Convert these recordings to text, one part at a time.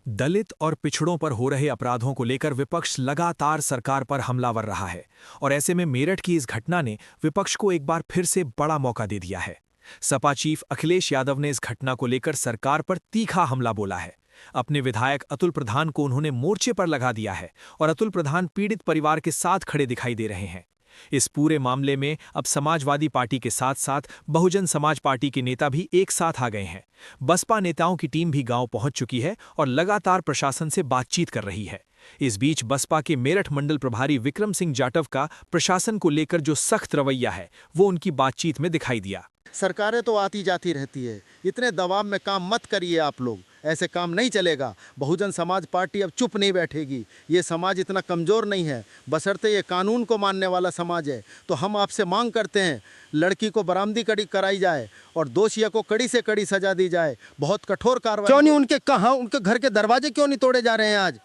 दलित और पिछड़ों पर हो रहे अपराधों को लेकर विपक्ष लगातार सरकार पर हमलावर रहा है और ऐसे में मेरठ की इस घटना ने विपक्ष को एक बार फिर से बड़ा मौका दे दिया है। सपा चीफ अखिलेश यादव ने इस घटना को लेकर सरकार पर तीखा हमला बोला है। अपने विधायक अतुल प्रधान को उन्होंने मोर्चे पर लगा दिया है और अतुल प्रधान पीड़ित परिवार के साथ खड़े दिखाई दे रहे हैं। इस पूरे मामले में अब समाजवादी पार्टी के साथ साथ बहुजन समाज पार्टी के नेता भी एक साथ आ गए हैं। बसपा नेताओं की टीम भी गांव पहुंच चुकी है और लगातार प्रशासन से बातचीत कर रही है। इस बीच बसपा के मेरठ मंडल प्रभारी विक्रम सिंह जाटव का प्रशासन को लेकर जो सख्त रवैया है वो उनकी बातचीत में दिखाई दिया। सरकारें तो आती जाती रहती है, इतने दबाव में काम मत करिए आप लोग, ऐसे काम नहीं चलेगा। बहुजन समाज पार्टी अब चुप नहीं बैठेगी। ये समाज इतना कमज़ोर नहीं है, बशर्ते ये कानून को मानने वाला समाज है। तो हम आपसे मांग करते हैं, लड़की को बरामदी कड़ी कराई जाए और दोषियों को कड़ी से कड़ी सजा दी जाए। बहुत कठोर कार्रवाई। क्यों नहीं, उनके घर के दरवाजे क्यों नहीं तोड़े जा रहे हैं आज?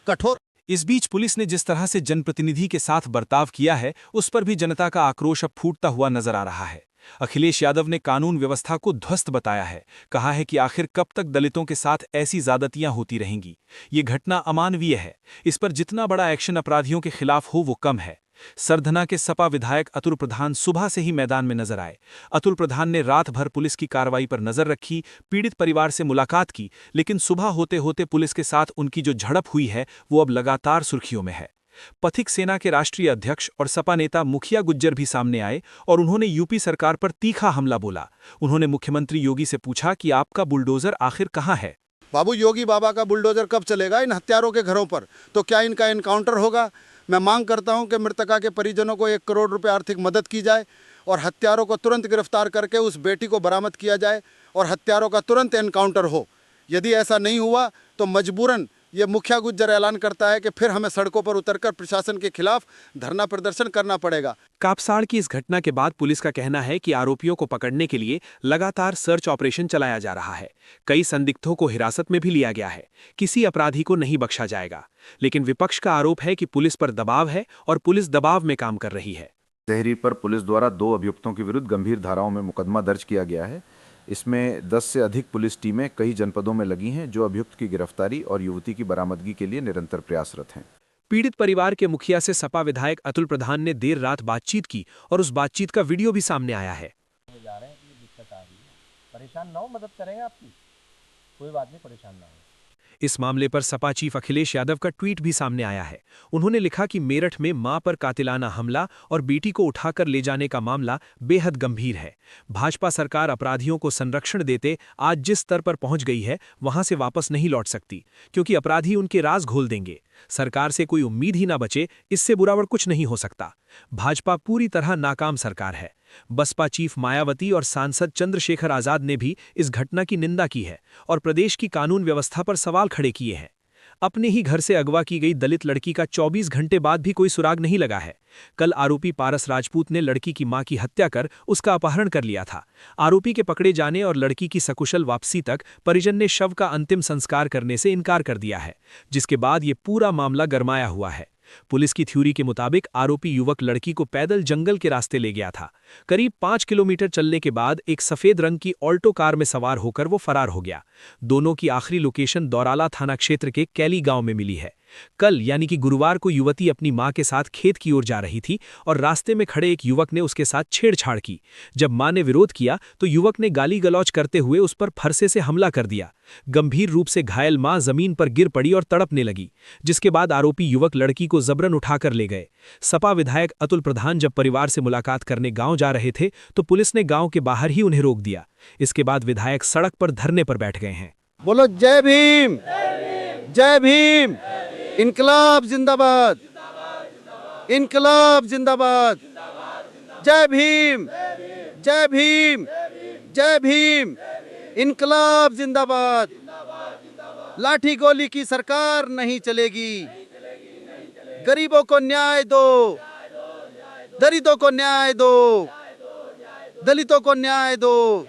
कठोर। इस बीच पुलिस ने जिस तरह से जनप्रतिनिधि के साथ बर्ताव किया है उस पर भी जनता का आक्रोश अब फूटता हुआ नजर आ रहा है। अखिलेश यादव ने कानून व्यवस्था को ध्वस्त बताया है। कहा है कि आखिर कब तक दलितों के साथ ऐसी ज्यादतियां होती रहेंगी। ये घटना अमानवीय है। इस पर जितना बड़ा एक्शन अपराधियों के खिलाफ हो वो कम है। सरधना के सपा विधायक अतुल प्रधान सुबह से ही मैदान में नजर आए। अतुल प्रधान ने रात भर पुलिस की कार्रवाई पर नजर रखी, पीड़ित परिवार से मुलाकात की, लेकिन सुबह होते होते पुलिस के साथ उनकी जो झड़प हुई है वो अब लगातार सुर्खियों में है। पथिक सेना के राष्ट्रीय अध्यक्ष और सपा नेता मुखिया गुज्जर भी सामने आए और उन्होंने यूपी सरकार पर तीखा हमला बोला। उन्होंने मुख्यमंत्री योगी से पूछा कि आपका बुलडोजर आखिर कहां है? बाबू, योगी बाबा का बुलडोजर कब चलेगा इन हत्यारों के घरों पर? तो क्या इनका एनकाउंटर होगा? मैं मांग करता हूं कि मृतका के परिजनों को 1 करोड़ रुपए आर्थिक मदद की जाए और हत्यारों को तुरंत गिरफ्तार करके उस बेटी को बरामद किया जाए और हत्यारों का तुरंत एनकाउंटर हो। यदि ऐसा नहीं हुआ तो मजबूरन ये मुखिया गुज्जर ऐलान करता है कि फिर हमें सड़कों पर उतरकर प्रशासन के खिलाफ धरना प्रदर्शन करना पड़ेगा। कापसाड़ की इस घटना के बाद पुलिस का कहना है कि आरोपियों को पकड़ने के लिए लगातार सर्च ऑपरेशन चलाया जा रहा है। कई संदिग्धों को हिरासत में भी लिया गया है। किसी अपराधी को नहीं बख्शा जाएगा। लेकिन विपक्ष का आरोप है कि पुलिस पर दबाव है और पुलिस दबाव में काम कर रही है। तहरीर पर पुलिस द्वारा 2 अभियुक्तों के विरुद्ध गंभीर धाराओं में मुकदमा दर्ज किया गया है। इसमें 10 से अधिक पुलिस टीमें कई जनपदों में लगी हैं जो अभियुक्त की गिरफ्तारी और युवती की बरामदगी के लिए निरंतर प्रयासरत हैं। पीड़ित परिवार के मुखिया से सपा विधायक अतुल प्रधान ने देर रात बातचीत की और उस बातचीत का वीडियो भी सामने आया है। जा रहे हैं कि दिक्कत आ रही है, परेशान ना हो, मदद करेंगे आपकी, कोई बात नहीं, परेशान ना हो। इस मामले पर सपा चीफ अखिलेश यादव का ट्वीट भी सामने आया है। उन्होंने लिखा कि मेरठ में मां पर कातिलाना हमला और बेटी को उठाकर ले जाने का मामला बेहद गंभीर है। भाजपा सरकार अपराधियों को संरक्षण देते आज जिस स्तर पर पहुंच गई है वहां से वापस नहीं लौट सकती, क्योंकि अपराधी उनके राज घोल देंगे। सरकार से कोई उम्मीद ही ना बचे, इससे बुरा और कुछ नहीं हो सकता। भाजपा पूरी तरह नाकाम सरकार है। बसपा चीफ मायावती और सांसद चंद्रशेखर आजाद ने भी इस घटना की निंदा की है और प्रदेश की कानून व्यवस्था पर सवाल खड़े किए हैं। अपने ही घर से अगवा की गई दलित लड़की का 24 घंटे बाद भी कोई सुराग नहीं लगा है। कल आरोपी पारस राजपूत ने लड़की की मां की हत्या कर उसका अपहरण कर लिया था। आरोपी के पकड़े जाने और लड़की की सकुशल वापसी तक परिजन ने शव का अंतिम संस्कार करने से इनकार कर दिया है, जिसके बाद ये पूरा मामला गरमाया हुआ है। पुलिस की थ्योरी के मुताबिक आरोपी युवक लड़की को पैदल जंगल के रास्ते ले गया था। करीब 5 किलोमीटर चलने के बाद एक सफेद रंग की ऑल्टो कार में सवार होकर वो फरार हो गया। दोनों की आखिरी लोकेशन दौराला थाना क्षेत्र के कैली गांव में मिली है। कल यानी कि गुरुवार को युवती अपनी मां के साथ खेत की ओर जा रही थी और रास्ते में खड़े एक युवक ने उसके साथ छेड़छाड़ की। जब मां ने विरोध किया तो युवक ने गाली गलौज करते हुए उस पर फरसे से हमला कर दिया। गंभीर रूप से घायल मां जमीन पर गिर पड़ी और तड़पने लगी, जिसके बाद आरोपी युवक लड़की को जबरन उठाकर ले गए। सपा विधायक अतुल प्रधान जब परिवार से मुलाकात करने गांव जा रहे थे तो पुलिस ने गांव के बाहर ही उन्हें रोक दिया। इसके बाद विधायक सड़क पर धरने पर बैठ गए हैं। बोलो जय भीम, जय भीम, इनकलाब जिंदाबाद, इनकलाब जिंदाबाद, जय भीम, जय भीम, जय भीम, इनकलाब जिंदाबाद। लाठी गोली की सरकार नहीं चलेगी। गरीबों को न्याय दो, दलितों को न्याय दो, दलितों को न्याय दो।